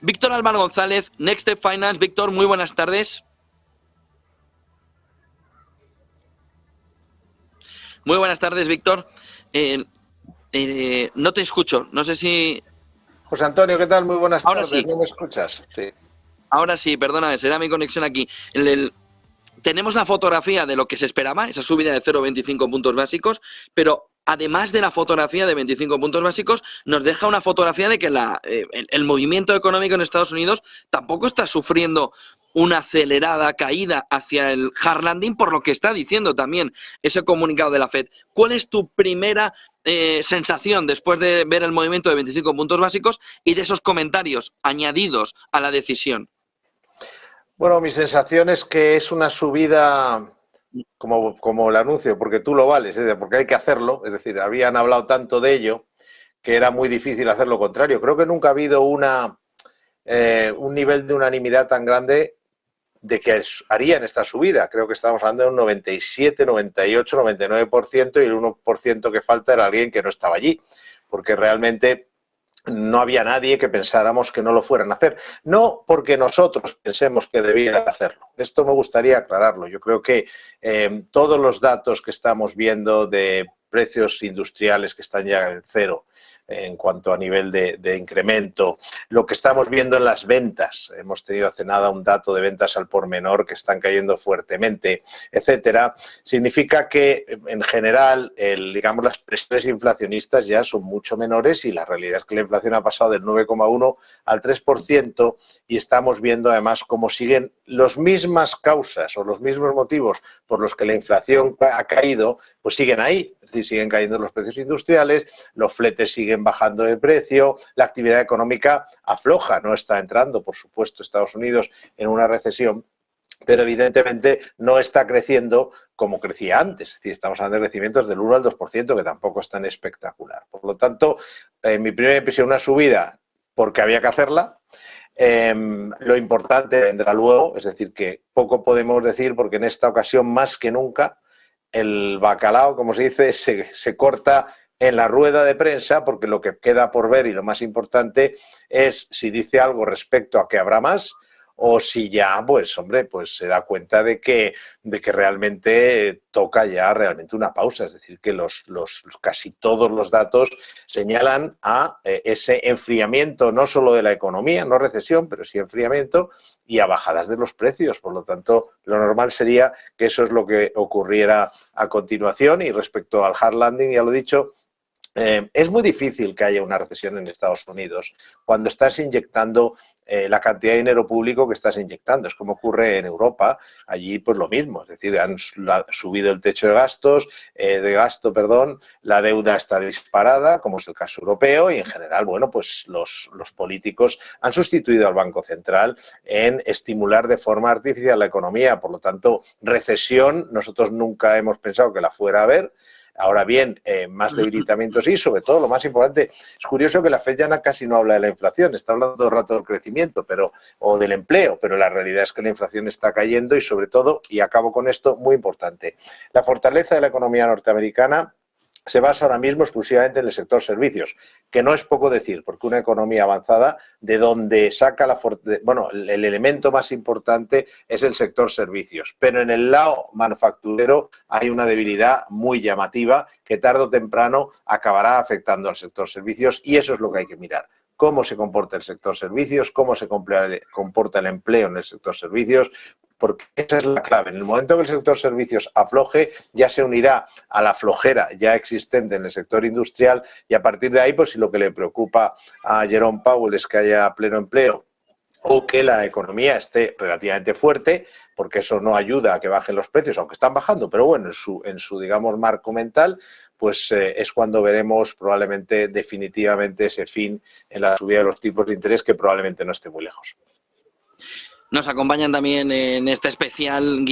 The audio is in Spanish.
Víctor Álvaro González, Next Step Finance. Víctor, muy buenas tardes. Muy buenas tardes, Víctor. No te escucho, no sé si... José Antonio, ¿qué tal? Muy buenas tardes. Sí. ¿No me escuchas? Sí. Ahora sí, perdóname, será mi conexión aquí. Tenemos la fotografía de lo que se esperaba, esa subida de 0,25 puntos básicos, pero además de la fotografía de 25 puntos básicos, nos deja una fotografía de que el movimiento económico en Estados Unidos tampoco está sufriendo una acelerada caída hacia el hard landing, por lo que está diciendo también ese comunicado de la Fed. ¿Cuál es tu primera sensación después de ver el movimiento de 25 puntos básicos y de esos comentarios añadidos a la decisión? Bueno, mi sensación es que es una subida como el anuncio, porque tú lo vales, porque hay que hacerlo. Es decir, habían hablado tanto de ello que era muy difícil hacer lo contrario. Creo que nunca ha habido un nivel de unanimidad tan grande de que harían esta subida. Creo que estamos hablando de un 97, 98, 99% y el 1% que falta era alguien que no estaba allí, porque realmente no había nadie que pensáramos que no lo fueran a hacer. No porque nosotros pensemos que debieran hacerlo. Esto me gustaría aclararlo. Yo creo que todos los datos que estamos viendo de precios industriales que están ya en cero en cuanto a nivel de incremento, lo que estamos viendo en las ventas, hemos tenido hace nada un dato de ventas al por menor que están cayendo fuertemente, etcétera, significa que en general, digamos, las presiones inflacionistas ya son mucho menores y la realidad es que la inflación ha pasado del 9,1 al 3% y estamos viendo además cómo siguen las mismas causas o los mismos motivos por los que la inflación ha caído, pues siguen ahí, es decir, siguen cayendo los precios industriales, los fletes siguen bajando de precio, la actividad económica afloja, no está entrando, por supuesto, Estados Unidos en una recesión, pero evidentemente no está creciendo como crecía antes. Es decir, estamos hablando de crecimientos del 1 al 2%, que tampoco es tan espectacular. Por lo tanto, mi primera impresión, una subida porque había que hacerla. Lo importante vendrá luego, es decir, que poco podemos decir porque en esta ocasión, más que nunca, el bacalao, como se dice, se corta en la rueda de prensa, porque lo que queda por ver y lo más importante es si dice algo respecto a que habrá más o si ya, pues hombre, pues se da cuenta de que realmente toca ya realmente una pausa. Es decir, que casi todos los datos señalan a ese enfriamiento no solo de la economía, no recesión, pero sí enfriamiento y a bajadas de los precios. Por lo tanto, lo normal sería que eso es lo que ocurriera a continuación. Y respecto al hard landing, ya lo he dicho, es muy difícil que haya una recesión en Estados Unidos cuando estás inyectando la cantidad de dinero público que estás inyectando. Es como ocurre en Europa, allí pues lo mismo, es decir, han subido el techo de gasto, la deuda está disparada, como es el caso europeo, y en general, bueno, pues los políticos han sustituido al Banco Central en estimular de forma artificial la economía. Por lo tanto, recesión, nosotros nunca hemos pensado que la fuera a haber. Ahora bien, más debilitamiento sí, sobre todo lo más importante. Es curioso que la FED ya casi no habla de la inflación, está hablando todo el rato del crecimiento o del empleo, pero la realidad es que la inflación está cayendo y sobre todo, y acabo con esto, muy importante, la fortaleza de la economía norteamericana se basa ahora mismo exclusivamente en el sector servicios, que no es poco decir, porque una economía avanzada de donde saca el elemento más importante es el sector servicios, pero en el lado manufacturero hay una debilidad muy llamativa que tarde o temprano acabará afectando al sector servicios y eso es lo que hay que mirar. Cómo se comporta el sector servicios, cómo se comporta el empleo en el sector servicios, porque esa es la clave. En el momento que el sector servicios afloje, ya se unirá a la flojera ya existente en el sector industrial y a partir de ahí, pues si lo que le preocupa a Jerome Powell es que haya pleno empleo o que la economía esté relativamente fuerte, porque eso no ayuda a que bajen los precios, aunque están bajando, pero bueno, en su digamos, marco mental, pues es cuando veremos probablemente definitivamente ese fin en la subida de los tipos de interés que probablemente no esté muy lejos. Nos acompañan también en este especial Guillermo